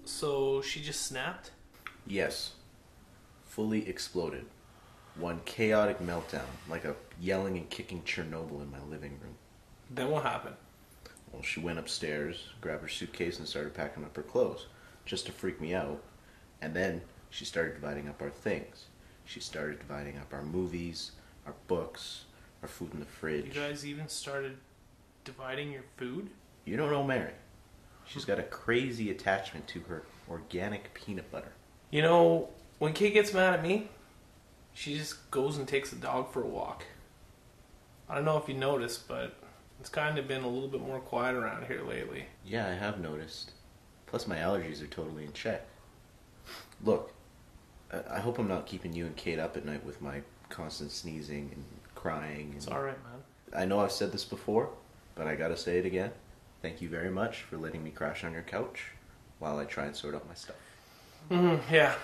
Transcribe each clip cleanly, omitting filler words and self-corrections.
So she just snapped? Yes. Fully exploded. One chaotic meltdown, like a yelling and kicking Chernobyl in my living room. Then what happened? Well, she went upstairs, grabbed her suitcase, and started packing up her clothes, just to freak me out. And then she started dividing up our things. She started dividing up our movies, our books, our food in the fridge. You guys even started dividing your food? You don't know Mary. She's got a crazy attachment to her organic peanut butter. You know, when Kate gets mad at me, she just goes and takes the dog for a walk. I don't know if you noticed, but it's kind of been a little bit more quiet around here lately. Yeah, I have noticed. Plus my allergies are totally in check. Look, I hope I'm not keeping you and Kate up at night with my constant sneezing and crying. It's alright, man. I know I've said this before, but I gotta say it again. Thank you very much for letting me crash on your couch while I try and sort out my stuff. Yeah.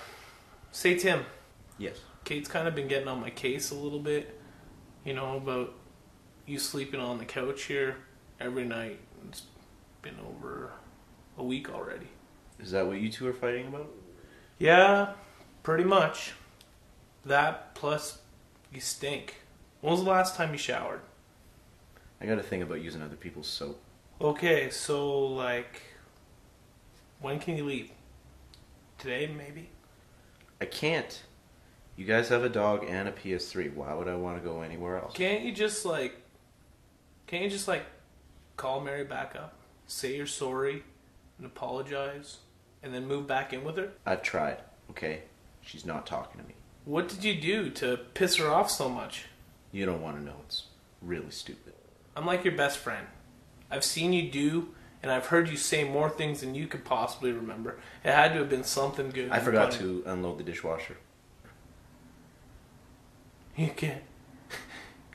Say, Tim. Yes. Kate's kind of been getting on my case a little bit, you know, about you sleeping on the couch here every night. It's been over a week already. Is that what you two are fighting about? Yeah, pretty much. That plus you stink. When was the last time you showered? I got a thing about using other people's soap. Okay, so like, when can you leave? Today, maybe? I can't. You guys have a dog and a PS3. Why would I want to go anywhere else? Can't you just call Mary back up, say you're sorry, and apologize, and then move back in with her? I've tried, okay? She's not talking to me. What did you do to piss her off so much? You don't want to know. It's really stupid. I'm like your best friend. I've seen you do, and I've heard you say more things than you could possibly remember. It had to have been something good. I forgot to unload the dishwasher. You can't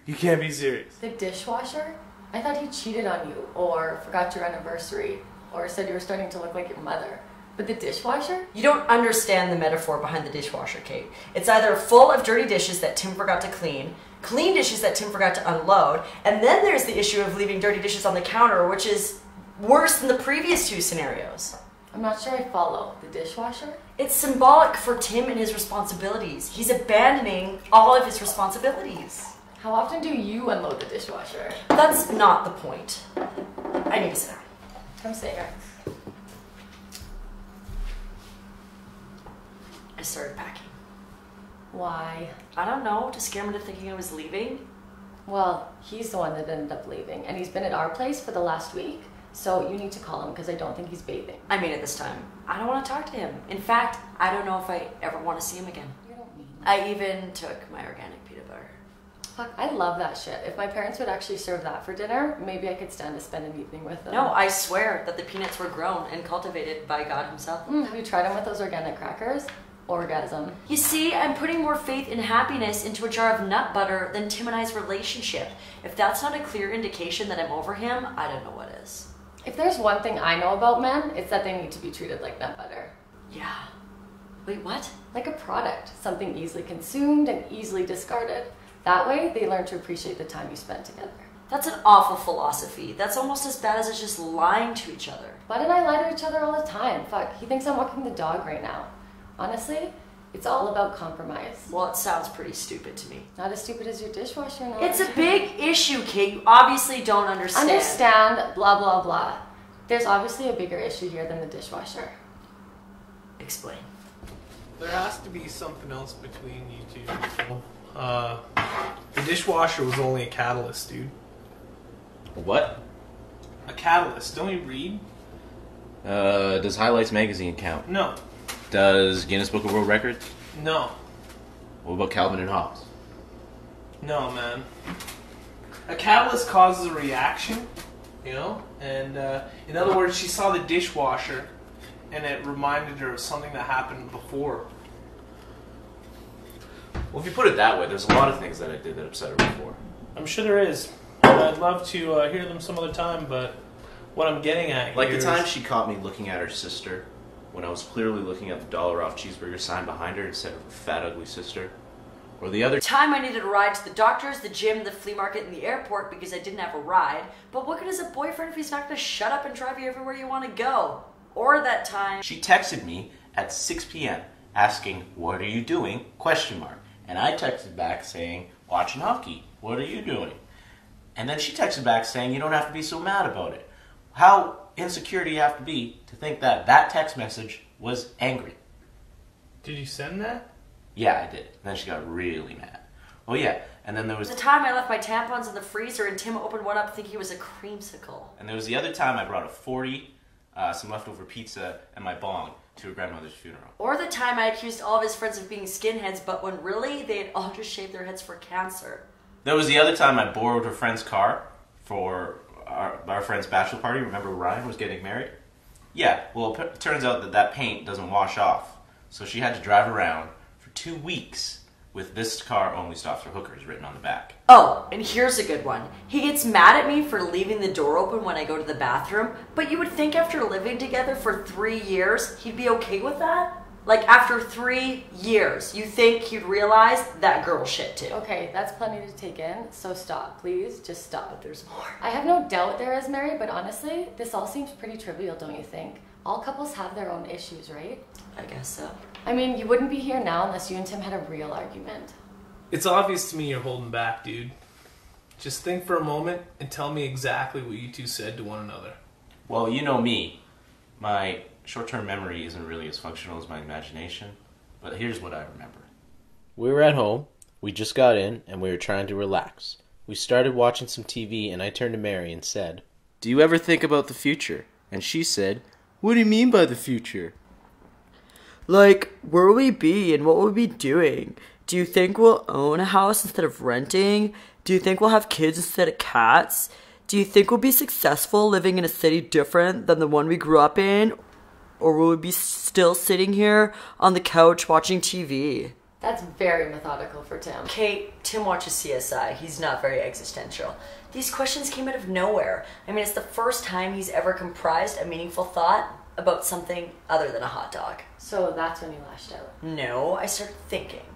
be serious. The dishwasher? I thought he cheated on you, or forgot your anniversary, or said you were starting to look like your mother. But the dishwasher? You don't understand the metaphor behind the dishwasher, Kate. It's either full of dirty dishes that Tim forgot to clean, clean dishes that Tim forgot to unload, and then there's the issue of leaving dirty dishes on the counter, which is worse than the previous two scenarios. I'm not sure I follow. The dishwasher? It's symbolic for Tim and his responsibilities. He's abandoning all of his responsibilities. How often do you unload the dishwasher? That's not the point. I need to sit down. Come sit here. I started packing. Why? I don't know, to scare him into thinking I was leaving. Well, he's the one that ended up leaving, and he's been at our place for the last week. So you need to call him because I don't think he's bathing. I mean it this time. I don't want to talk to him. In fact, I don't know if I ever want to see him again. You don't mean that. I even took my organic peanut butter. Fuck, I love that shit. If my parents would actually serve that for dinner, maybe I could stand to spend an evening with them. No, I swear that the peanuts were grown and cultivated by God himself. Have you tried them with those organic crackers? Orgasm. You see, I'm putting more faith in happiness into a jar of nut butter than Tim and I's relationship. If that's not a clear indication that I'm over him, I don't know what is. If there's one thing I know about men, it's that they need to be treated like nut butter. Yeah. Wait, what? Like a product, something easily consumed and easily discarded. That way, they learn to appreciate the time you spent together. That's an awful philosophy. That's almost as bad as us just lying to each other. Bud and I lie to each other all the time. Fuck, he thinks I'm walking the dog right now. Honestly, it's all about compromise. Well, it sounds pretty stupid to me. Not as stupid as your dishwasher. No. It's a big issue, Kate. You obviously don't understand. Understand, blah, blah, blah. There's obviously a bigger issue here than the dishwasher. Explain. There has to be something else between you two. The dishwasher was only a catalyst, dude. What? A catalyst. Don't you read? Does Highlights Magazine count? No. Does Guinness Book of World Records? No. What about Calvin and Hobbes? No, man. A catalyst causes a reaction, you know? And, in other words, she saw the dishwasher, and it reminded her of something that happened before. Well, if you put it that way, there's a lot of things that I did that upset her before. I'm sure there is. And I'd love to hear them some other time, but what I'm getting at Like here the time is- she caught me looking at her sister, when I was clearly looking at the $1 off cheeseburger sign behind her instead of her fat, ugly sister. Or the other Time I needed a ride to the doctor's, the gym, the flea market, and the airport because I didn't have a ride. But what good is a boyfriend if he's not going to shut up and drive you everywhere you want to go? Or that time She texted me at 6 p.m. asking, "What are you doing?" ? And I texted back saying, "Watching hockey. What are you doing?" And then she texted back saying, "You don't have to be so mad about it." How insecure do you have to be to think that that text message was angry? Did you send that? Yeah, I did. Then she got really mad. Oh yeah, and then there was the time I left my tampons in the freezer and Tim opened one up thinking it was a creamsicle. And there was the other time I brought a 40, some leftover pizza, and my bong to her grandmother's funeral. Or the time I accused all of his friends of being skinheads, but when really they had all just shaved their heads for cancer. There was the other time I borrowed her friend's car for our friend's bachelor party. Remember Ryan was getting married? Yeah, well, it turns out that that paint doesn't wash off. So she had to drive around for 2 weeks with "This car only stops for hookers" written on the back. Oh, and here's a good one. He gets mad at me for leaving the door open when I go to the bathroom, but you would think after living together for 3 years, he'd be okay with that? Like, after 3 years, you think he'd realize that girl shit too. Okay, that's plenty to take in, so stop. Please, just stop. There's more. I have no doubt there is, Mary, but honestly, this all seems pretty trivial, don't you think? All couples have their own issues, right? I guess so. I mean, you wouldn't be here now unless you and Tim had a real argument. It's obvious to me you're holding back, dude. Just think for a moment and tell me exactly what you two said to one another. Well, you know me. My short-term memory isn't really as functional as my imagination, but here's what I remember. We were at home, we just got in, and we were trying to relax. We started watching some TV, and I turned to Mary and said, "Do you ever think about the future?" And she said, "What do you mean by the future?" Like, where will we be and what will we be doing? Do you think we'll own a house instead of renting? Do you think we'll have kids instead of cats? Do you think we'll be successful living in a city different than the one we grew up in? Or will we be still sitting here on the couch watching TV? That's very methodical for Tim. Kate, Tim watches CSI. He's not very existential. These questions came out of nowhere. I mean, it's the first time he's ever comprised a meaningful thought about something other than a hot dog. So that's when you lashed out. No, I started thinking.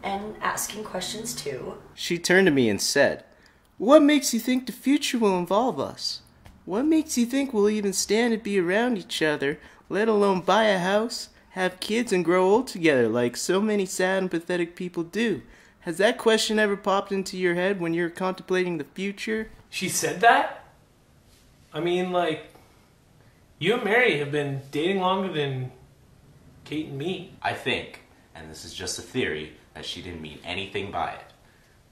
And asking questions too. She turned to me and said, "What makes you think the future will involve us? What makes you think we'll even stand and be around each other, let alone buy a house, have kids, and grow old together like so many sad and pathetic people do? Has that question ever popped into your head when you're contemplating the future?" She said that? I mean, like, you and Mary have been dating longer than Kate and me. I think, and this is just a theory, that she didn't mean anything by it.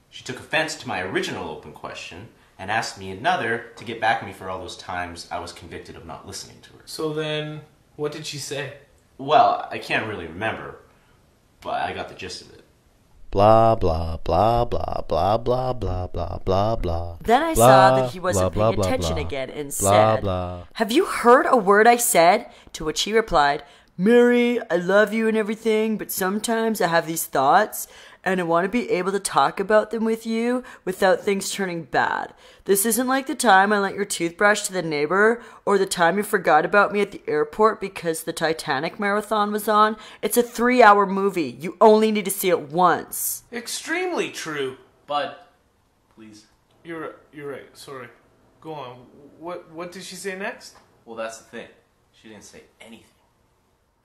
She took offense to my original open question and asked me another to get back at me for all those times I was convicted of not listening to her. So then, what did she say? Well, I can't really remember, but I got the gist of it. Blah, blah, blah, blah, blah, blah, blah, blah, blah, blah. Then I Blah, saw that he wasn't blah, paying blah, attention blah, again and blah, said, blah. "Have you heard a word I said?" To which he replied, "Mary, I love you and everything, but sometimes I have these thoughts, and I want to be able to talk about them with you without things turning bad. This isn't like the time I lent your toothbrush to the neighbor, or the time you forgot about me at the airport because the Titanic marathon was on. It's a 3-hour movie. You only need to see it once." Extremely true. Bud, please. You're right. Sorry. Go on. What did she say next? Well, that's the thing. She didn't say anything.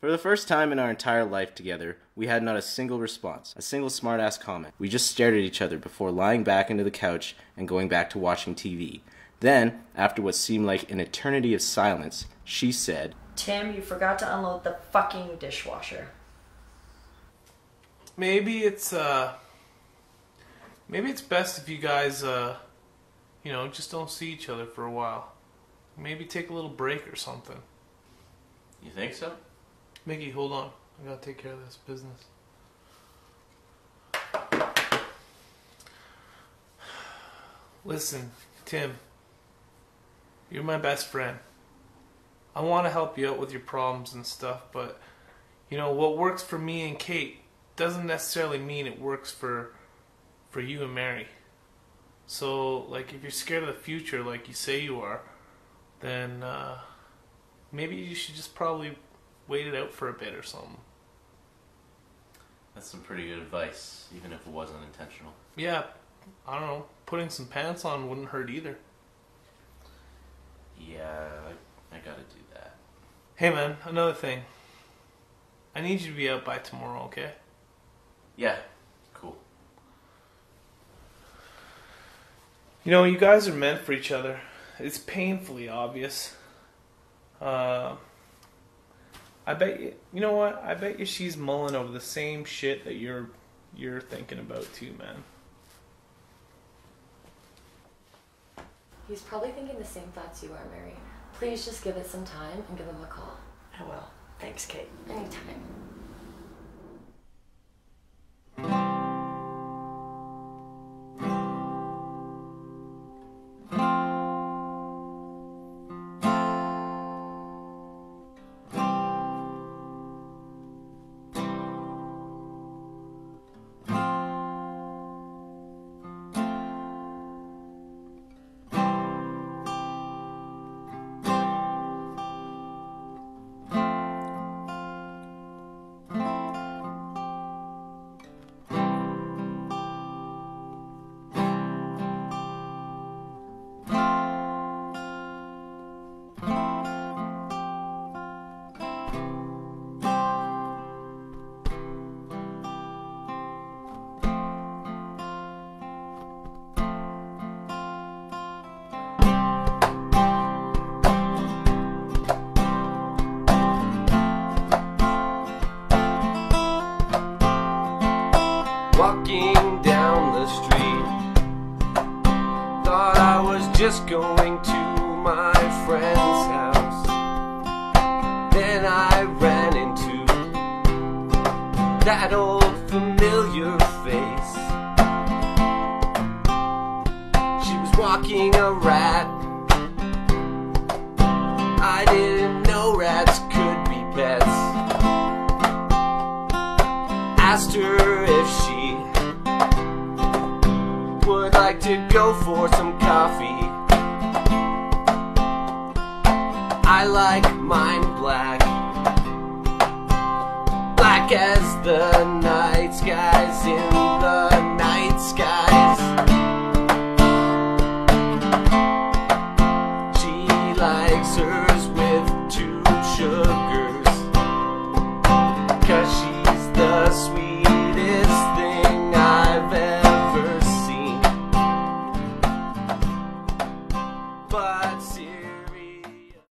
For the first time in our entire life together, we had not a single response, a single smart-ass comment. We just stared at each other before lying back into the couch and going back to watching TV. Then, after what seemed like an eternity of silence, she said, Tim, you forgot to unload the fucking dishwasher. Maybe it's best if you guys just don't see each other for a while. Maybe take a little break or something. You think so? Mickey, hold on. I gotta take care of this business. Listen, Tim. You're my best friend. I want to help you out with your problems and stuff, but what works for me and Kate doesn't necessarily mean it works for you and Mary. So, like, if you're scared of the future, like you say you are, then maybe you should just probably wait it out for a bit or something. That's some pretty good advice, even if it wasn't intentional. Yeah, I don't know. Putting some pants on wouldn't hurt either. Yeah, I gotta do that. Hey man, another thing. I need you to be out by tomorrow, okay? Yeah, cool. You guys are meant for each other. It's painfully obvious. I bet you know what? I bet you she's mulling over the same shit that you're thinking about too, man. He's probably thinking the same thoughts you are, Mary. Please just give it some time and give him a call. I will. Thanks, Kate. Anytime. Walking down the street, thought I was just going to my friend's house. Then I ran into that old familiar face. She was walking a rat. I didn't know rats could be pets. Asked her if she would like to go for some coffee. I like mine black, black as the night skies in the night skies. She likes hers with 2 sugars, 'cause she's the sweetest thing I've ever seen. But